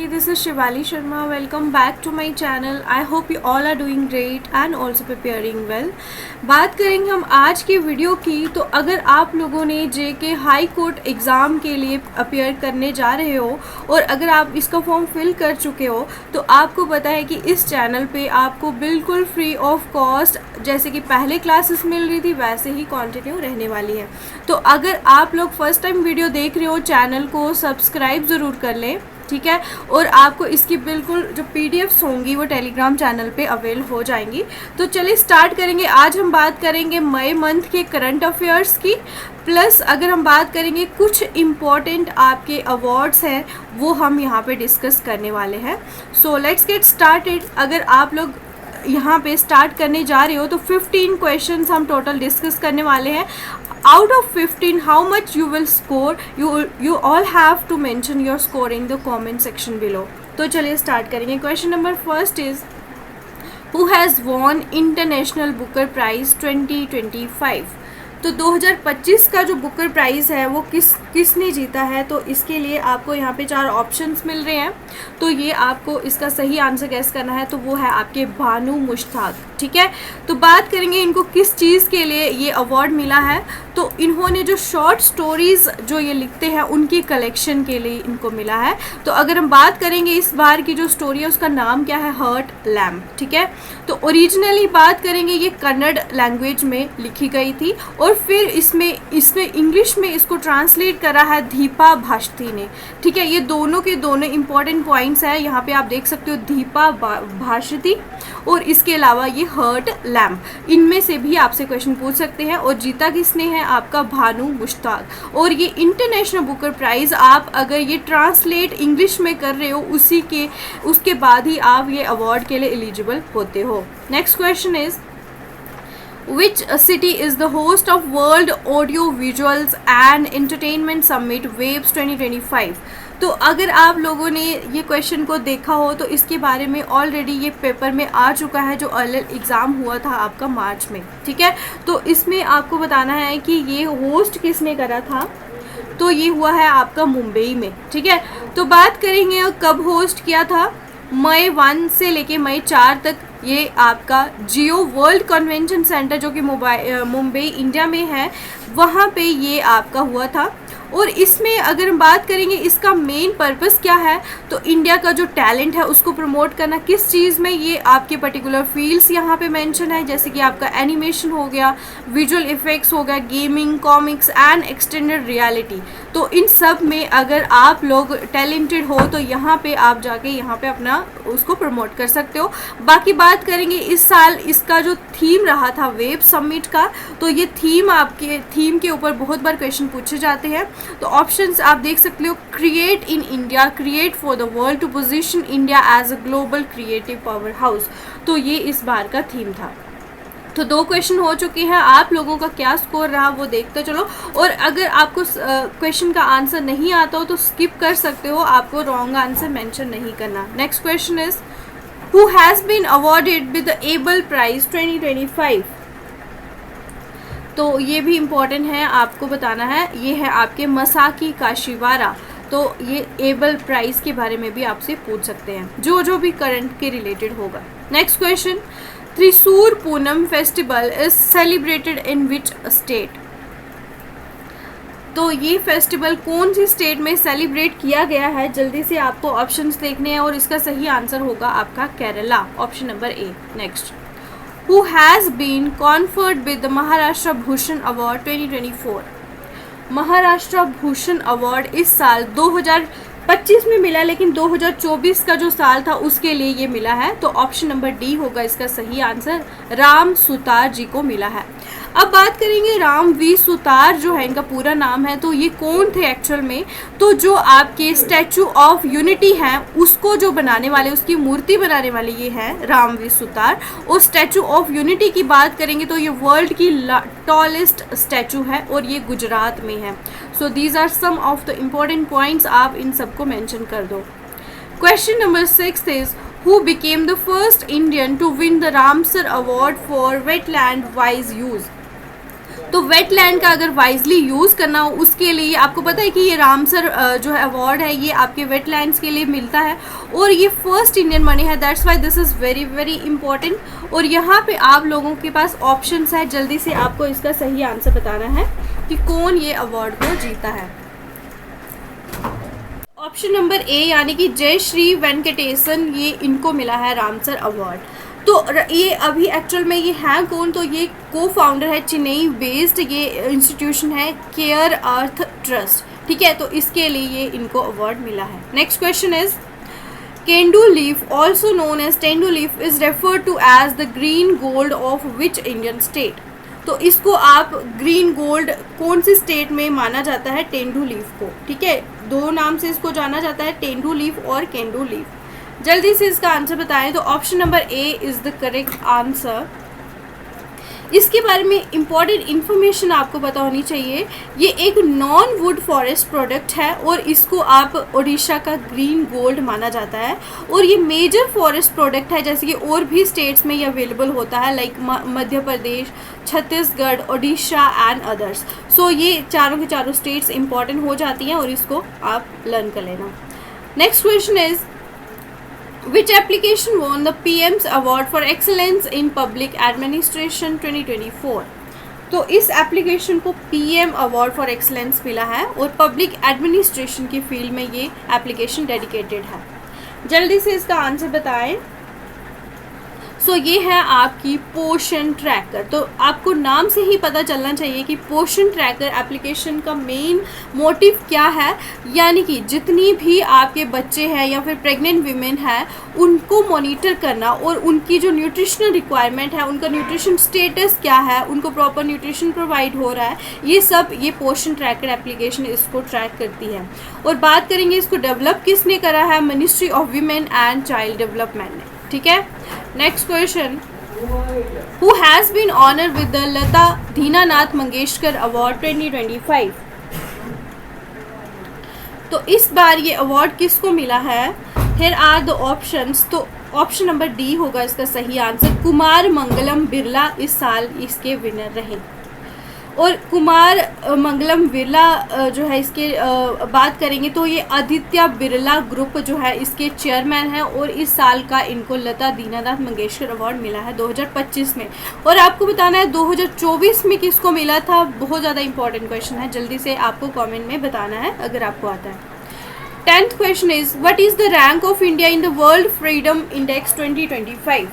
this is Shivali Sharma. Welcome back to my channel. I hope you all are doing great and also preparing well. बात करेंगे हम आज के video की। तो अगर आप लोगों ने जेके हाई कोर्ट एग्ज़ाम के लिए अपेयर करने जा रहे हो और अगर आप इसका फॉर्म फिल कर चुके हो तो आपको पता है कि इस चैनल पे आपको बिल्कुल फ्री ऑफ कॉस्ट जैसे कि पहले क्लासेस मिल रही थी वैसे ही कंटिन्यू रहने वाली है। तो अगर आप लोग फर्स्ट टाइम वीडियो देख रहे हो चैनल को सब्सक्राइब ज़रूर कर लें, ठीक है। और आपको इसकी बिल्कुल जो पीडीएफ्स होंगी वो टेलीग्राम चैनल पे अवेल हो जाएंगी। तो चलिए स्टार्ट करेंगे। आज हम बात करेंगे मई मंथ के करंट अफेयर्स की, प्लस अगर हम बात करेंगे कुछ इम्पॉर्टेंट आपके अवार्ड्स हैं वो हम यहाँ पे डिस्कस करने वाले हैं। So let's get started. अगर आप लोग यहाँ पे स्टार्ट करने जा रहे हो तो 15 क्वेश्चंस हम टोटल डिस्कस करने वाले हैं। Out of 15, how much you will score? You all have to mention your score in the comment section below. तो चलिए स्टार्ट करेंगे। Question number first is who has won international Booker prize 2025? तो 2025 का जो Booker price है वो किसने जीता है? तो इसके लिए आपको यहाँ पे 4 ऑप्शंस मिल रहे हैं। तो ये आपको इसका सही आंसर गैस करना है। तो वो है आपके बानू मुश्ताक, ठीक है। तो बात करेंगे इनको किस चीज़ के लिए ये अवार्ड मिला है। तो इन्होंने जो शॉर्ट स्टोरीज़ जो ये लिखते हैं उनकी कलेक्शन के लिए इनको मिला है। तो अगर हम बात करेंगे इस बार की जो स्टोरी है उसका नाम क्या है? हर्ट लैम्प, ठीक है। तो ओरिजिनली बात करेंगे ये कन्नड़ लैंग्वेज में लिखी गई थी और फिर इसमें इंग्लिश में इसको ट्रांसलेट करा है दीपा भाष्ती ने, ठीक है। ये दोनों के दोनों इंपॉर्टेंट पॉइंट्स हैं। यहाँ पे आप देख सकते हो दीपा भाष्ती और इसके अलावा ये हर्ट लैम्प। इनमें से भी आपसे क्वेश्चन पूछ सकते हैं। और जीता किसने है? आपका भानु मुश्ताक। और ये इंटरनेशनल बुकर प्राइज़ आप अगर ये ट्रांसलेट इंग्लिश में कर रहे हो उसके बाद ही आप ये अवार्ड के लिए एलिजिबल होते हो। Next question is Which city is the host of World Audio Visuals and Entertainment Summit Waves 2025? तो अगर आप लोगों ने ये क्वेश्चन को देखा हो तो इसके बारे में ऑलरेडी ये पेपर में आ चुका है जो एग्ज़ाम हुआ था आपका मार्च में, ठीक है। तो इसमें आपको बताना है कि ये होस्ट किसने करा था। तो ये हुआ है आपका मुंबई में, ठीक है। तो बात करेंगे कब होस्ट किया था। मई 1 से लेके मई 4 तक ये आपका जियो वर्ल्ड कन्वेंशन सेंटर जो कि मुंबई इंडिया में है वहाँ पे ये आपका हुआ था। और इसमें अगर हम बात करेंगे इसका मेन पर्पस क्या है तो इंडिया का जो टैलेंट है उसको प्रमोट करना। किस चीज़ में? ये आपके पर्टिकुलर फील्ड्स यहाँ पे मेंशन है जैसे कि आपका एनिमेशन हो गया, विजुअल इफ़ेक्ट्स हो गया, gaming, comics and extended reality. तो इन सब में अगर आप लोग टैलेंटेड हो तो यहाँ पे आप जाके यहाँ पे अपना उसको प्रमोट कर सकते हो। बाकी बात करेंगे इस साल इसका जो थीम रहा था वेब समिट का, तो ये थीम के ऊपर बहुत बार क्वेश्चन पूछे जाते हैं। तो ऑप्शंस आप देख सकते हो। Create in India, create for the world, to position India as a global creative power house. तो ये इस बार का थीम था। तो 2 क्वेश्चन हो चुके हैं। आप लोगों का क्या स्कोर रहा वो देखते चलो। और अगर आपको क्वेश्चन का आंसर नहीं आता हो तो स्किप कर सकते हो, आपको रॉन्ग आंसर मेंशन नहीं करना। Next question is who has been awarded with the Abel prize 2025? तो ये भी इम्पॉर्टेंट है, आपको बताना है। ये है आपके मसाकी काशिवारा। तो ये एबल प्राइज़ के बारे में भी आपसे पूछ सकते हैं जो भी करंट के रिलेटेड होगा। Next question, Thrissur Poonam festival is celebrated in which state? तो ये फेस्टिवल कौन सी स्टेट में सेलिब्रेट किया गया है? जल्दी से आपको ऑप्शंस देखने हैं और इसका सही आंसर होगा आपका Kerala, option number A. Next, Who has been conferred with the Maharashtra Bhushan award 2024? Maharashtra Bhushan award इस साल 2025 में मिला, लेकिन 2024 का जो साल था उसके लिए ये मिला है। तो ऑप्शन नंबर डी होगा इसका सही आंसर। राम सुतार जी को मिला है। अब बात करेंगे राम वी सुतार जो है इनका पूरा नाम है। तो ये कौन थे एक्चुअल में? तो जो आपके स्टैचू ऑफ यूनिटी है उसको जो बनाने वाले, उसकी मूर्ति बनाने वाले ये हैं राम वी सुतार। और स्टैचू ऑफ यूनिटी की बात करेंगे तो ये वर्ल्ड की टॉलेस्ट स्टैचू है और ये गुजरात में है। So these are some of the important points, आप इन सबको मेंशन कर दो। Question number 6 is who became the first Indian to win the Ramsar Award for wetland wise use? तो वेटलैंड का अगर वाइजली यूज़ करना हो उसके लिए आपको पता है कि ये रामसर जो है अवार्ड है ये आपके वेटलैंड्स के लिए मिलता है और ये फर्स्ट इंडियन मनी है, that's why this is very very important. और यहाँ पे आप लोगों के पास ऑप्शंस है, जल्दी से आपको इसका सही आंसर बताना है कि कौन ये अवार्ड को जीता है। ऑप्शन नंबर ए यानी कि जय श्री वेंकटेशन, ये इनको मिला है रामसर अवार्ड। तो ये अभी एक्चुअल में ये हैं कौन, तो ये को फाउंडर है चेन्नई बेस्ड ये इंस्टीट्यूशन है केयर अर्थ ट्रस्ट, ठीक है। तो इसके लिए ये इनको अवार्ड मिला है। Next question is kendu leaf also known as tendu leaf is referred to as the green gold of which Indian state. तो इसको आप ग्रीन गोल्ड कौन सी स्टेट में माना जाता है टेंडू लीफ को, ठीक है। दो नाम से इसको जाना जाता है, टेंडू लीफ और केंडू लीफ। जल्दी से इसका आंसर बताएं। तो option number A is the correct answer. इसके बारे में इंपॉर्टेंट इन्फॉर्मेशन आपको पता होनी चाहिए। ये एक नॉन वुड फॉरेस्ट प्रोडक्ट है और इसको आप उड़ीसा का ग्रीन गोल्ड माना जाता है। और ये मेजर फॉरेस्ट प्रोडक्ट है, जैसे कि और भी स्टेट्स में ये अवेलेबल होता है, like Madhya Pradesh, Chhattisgarh, Orissa and others. So ये चारों के चारों स्टेट्स इंपॉर्टेंट हो जाती हैं और इसको आप लर्न कर लेना। Next question is Which application won the PM's Award for Excellence in Public Administration 2024? तो इस एप्लीकेशन को PM अवार्ड फॉर एक्सलेंस मिला है और पब्लिक एडमिनिस्ट्रेशन की फील्ड में ये एप्लीकेशन डेडिकेटेड है। जल्दी से इसका आंसर बताएं। सो ये है आपकी पोषण ट्रैकर। तो आपको नाम से ही पता चलना चाहिए कि पोषण ट्रैकर एप्लीकेशन का मेन मोटिव क्या है, यानी कि जितनी भी आपके बच्चे हैं या फिर प्रेग्नेंट वीमेन हैं उनको मॉनिटर करना और उनकी जो न्यूट्रिशनल रिक्वायरमेंट है, उनका न्यूट्रिशन स्टेटस क्या है, उनको प्रॉपर न्यूट्रिशन प्रोवाइड हो रहा है, ये सब ये पोषण ट्रैकर एप्लीकेशन इसको ट्रैक करती है। और बात करेंगे इसको डेवलप किसने करा है, ministry of women and child development ने, ठीक है। Next question, who has been honoured with the Lata Dinanath Mangeshkar award 2025? तो इस बार ये अवार्ड किसको मिला है? Here are the options. तो ऑप्शन नंबर डी होगा इसका सही आंसर। कुमार मंगलम बिरला इस साल इसके विनर रहे। और कुमार मंगलम बिरला जो है इसके बात करेंगे तो ये आदित्य बिरला ग्रुप जो है इसके चेयरमैन हैं और इस साल का इनको लता दीनानाथ मंगेशकर अवार्ड मिला है 2025 में। और आपको बताना है 2024 में किसको मिला था, बहुत ज़्यादा इंपॉर्टेंट क्वेश्चन है, जल्दी से आपको कमेंट में बताना है अगर आपको आता है। 10th question is what is the rank of India in the world freedom index 2025?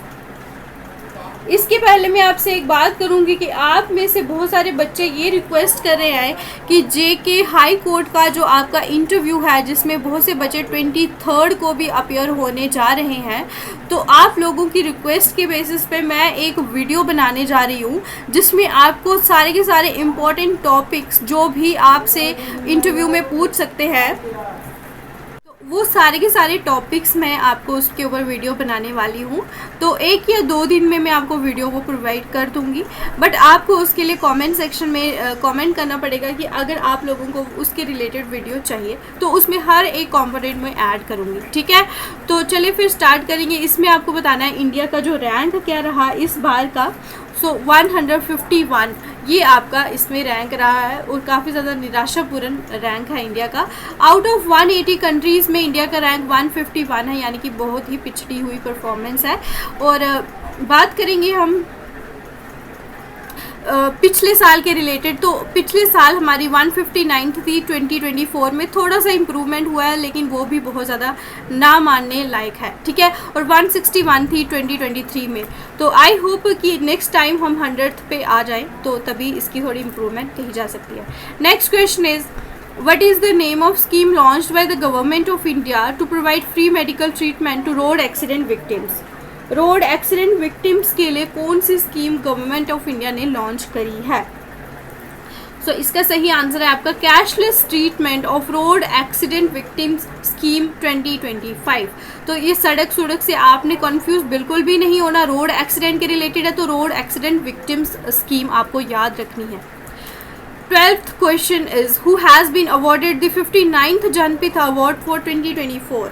इसके पहले मैं आपसे एक बात करूंगी कि आप में से बहुत सारे बच्चे ये रिक्वेस्ट कर रहे हैं कि जेके हाई कोर्ट का जो आपका इंटरव्यू है जिसमें बहुत से बच्चे 23rd को भी अपीयर होने जा रहे हैं, तो आप लोगों की रिक्वेस्ट के बेसिस पे मैं एक वीडियो बनाने जा रही हूँ जिसमें आपको सारे के सारे इम्पोर्टेंट टॉपिक्स जो भी आपसे इंटरव्यू में पूछ सकते हैं, वो सारे के सारे टॉपिक्स मैं आपको उसके ऊपर वीडियो बनाने वाली हूँ। तो 1 या 2 दिन में मैं आपको वीडियो को प्रोवाइड कर दूँगी, बट आपको उसके लिए कमेंट सेक्शन में कमेंट करना पड़ेगा कि अगर आप लोगों को उसके रिलेटेड वीडियो चाहिए तो उसमें हर एक कंपोनेंट में ऐड करूँगी, ठीक है। तो चलिए फिर स्टार्ट करेंगे। इसमें आपको बताना है इंडिया का जो रैंक क्या रहा इस बार का। सो 151 ये आपका इसमें रैंक रहा है और काफ़ी ज़्यादा निराशापूर्ण रैंक है इंडिया का। आउट ऑफ 180 कंट्रीज़ में इंडिया का रैंक 151 है, यानी कि बहुत ही पिछड़ी हुई परफॉर्मेंस है। और बात करेंगे हम पिछले साल के रिलेटेड, तो पिछले साल हमारी 159 थी 2024 में, थोड़ा सा इम्प्रूवमेंट हुआ है लेकिन वो भी बहुत ज़्यादा ना मानने लायक है, ठीक है। और 161 थी 2023 में। तो आई होप कि नेक्स्ट टाइम हम 100th पे आ जाएं तो तभी इसकी थोड़ी इम्प्रूवमेंट कही जा सकती है। Next question is what is the name of scheme launched by the government of India to provide free medical treatment to road accident victims? Road accident victims के लिए कौन सी स्कीम गवर्नमेंट ऑफ इंडिया ने launch करी है? सो इसका सही answer है आपका cashless treatment of road accident victims scheme 2025। तो ये सड़क से आपने कंफ्यूज बिल्कुल भी नहीं होना, रोड एक्सीडेंट के रिलेटेड है तो रोड एक्सीडेंट विक्टिम्स स्कीम आपको याद रखनी है। 12th question is who has been awarded the 59th Jnanpith award for 2024?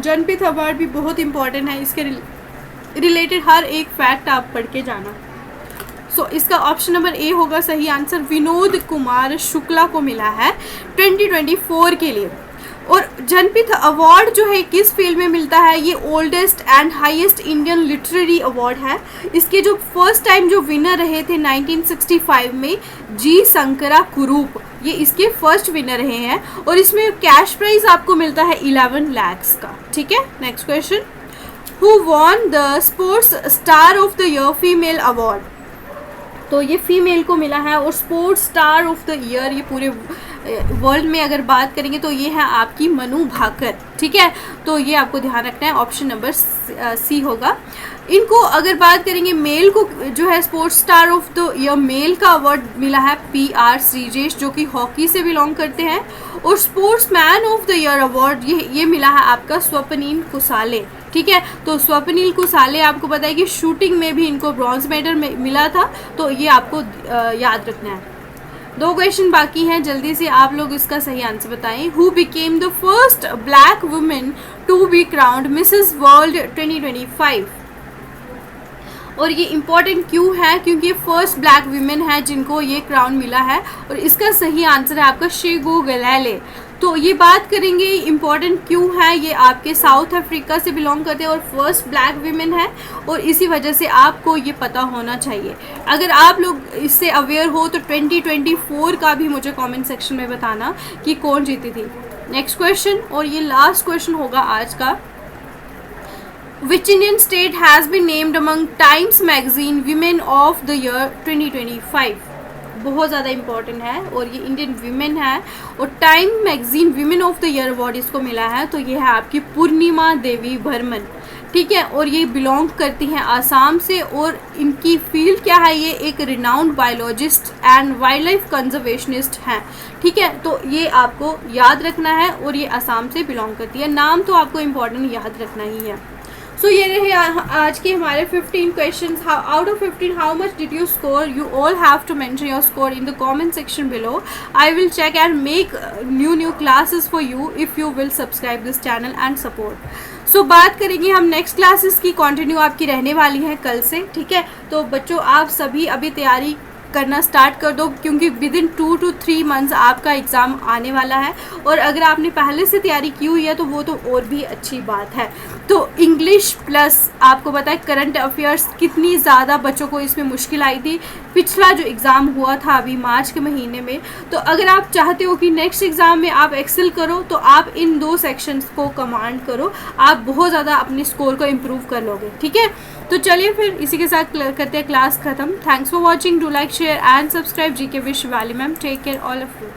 Jnanpith award भी बहुत इंपॉर्टेंट है, इसके रिलेटेड हर एक फैक्ट आप पढ़ के जाना। सो इसका ऑप्शन नंबर ए होगा सही आंसर। विनोद कुमार शुक्ला को मिला है 2024 के लिए। और जनपथ अवार्ड जो है किस फील्ड में मिलता है, ये oldest and highest Indian literary award है। इसके जो फर्स्ट टाइम जो विनर रहे थे 1965 में जी शंकरा कुरूप, ये इसके फर्स्ट विनर रहे हैं। और इसमें कैश प्राइज आपको मिलता है 11 lakhs का। ठीक है, next question, who won the sports star of the year female award. तो ये फीमेल को मिला है। और sports star of the year ये पूरे वर्ल्ड में अगर बात करेंगे तो ये है आपकी मनु भाकर। ठीक है, तो ये आपको ध्यान रखना है, ऑप्शन नंबर सी होगा। इनको अगर बात करेंगे मेल को जो है sports star of the year male का अवार्ड मिला है PR श्रीजेश, जो कि हॉकी से बिलोंग करते हैं। और sports man of the year award ये मिला है आपका स्वप्नील कुसाले। ठीक है, तो स्वप्नील कुसाले आपको पता है कि शूटिंग में भी इनको ब्रॉन्ज मेडल मिला था, तो ये आपको याद रखना है। 2 क्वेश्चन बाकी हैं, जल्दी से आप लोग इसका सही आंसर बताएं। Who became the first black women to be crowned Mrs world 2025। और ये इम्पॉर्टेंट क्यों है, क्योंकि ये फर्स्ट ब्लैक वीमेन है जिनको ये क्राउन मिला है। और इसका सही आंसर है आपका शेगो गलेले। तो ये बात करेंगे इम्पॉर्टेंट क्यों है, ये आपके साउथ अफ्रीका से बिलोंग करते हैं और फर्स्ट ब्लैक वीमेन है, और इसी वजह से आपको ये पता होना चाहिए। अगर आप लोग इससे अवेयर हो तो 2024 का भी मुझे कमेंट सेक्शन में बताना कि कौन जीती थी। नेक्स्ट क्वेश्चन, और ये लास्ट क्वेश्चन होगा आज का। Which Indian state has been named among Times Magazine Women of the Year 2025? बहुत ज़्यादा इम्पॉर्टेंट है और ये इंडियन वीमेन है और time magazine women of the year award इसको मिला है। तो ये है आपकी पूर्णिमा देवी बर्मन। ठीक है, और ये बिलोंग करती हैं आसाम से और इनकी फील्ड क्या है, ये एक renowned biologist and wild life conservationist हैं। ठीक है, तो ये आपको याद रखना है और ये आसाम से बिलोंग करती है। नाम तो आपको इम्पॉर्टेंट याद रखना ही है। सो ये रहे आज के हमारे 15 questions. Out of 15, how much did you score? You all have to mention your score in the comment section below. I will check and make new classes for you if you will subscribe this channel and support. So बात करेंगे हम next classes की, continue आपकी रहने वाली है कल से। ठीक है, तो बच्चों आप सभी अभी तैयारी करना स्टार्ट कर दो, क्योंकि विद इन 2 to 3 months आपका एग्ज़ाम आने वाला है। और अगर आपने पहले से तैयारी की हुई है तो वो तो और भी अच्छी बात है। तो इंग्लिश प्लस आपको पता है करंट अफेयर्स कितनी ज़्यादा बच्चों को इसमें मुश्किल आई थी पिछला जो एग्ज़ाम हुआ था अभी मार्च के महीने में। तो अगर आप चाहते हो कि नेक्स्ट एग्ज़ाम में आप एक्सेल करो तो आप इन 2 सेक्शंस को कमांड करो, आप बहुत ज़्यादा अपने स्कोर को इम्प्रूव कर लोगे। ठीक है, तो चलिए फिर इसी के साथ करते हैं क्लास ख़त्म। Thanks for watching, do like share and subscribe. GK विश वाली ma'am, take care all of you.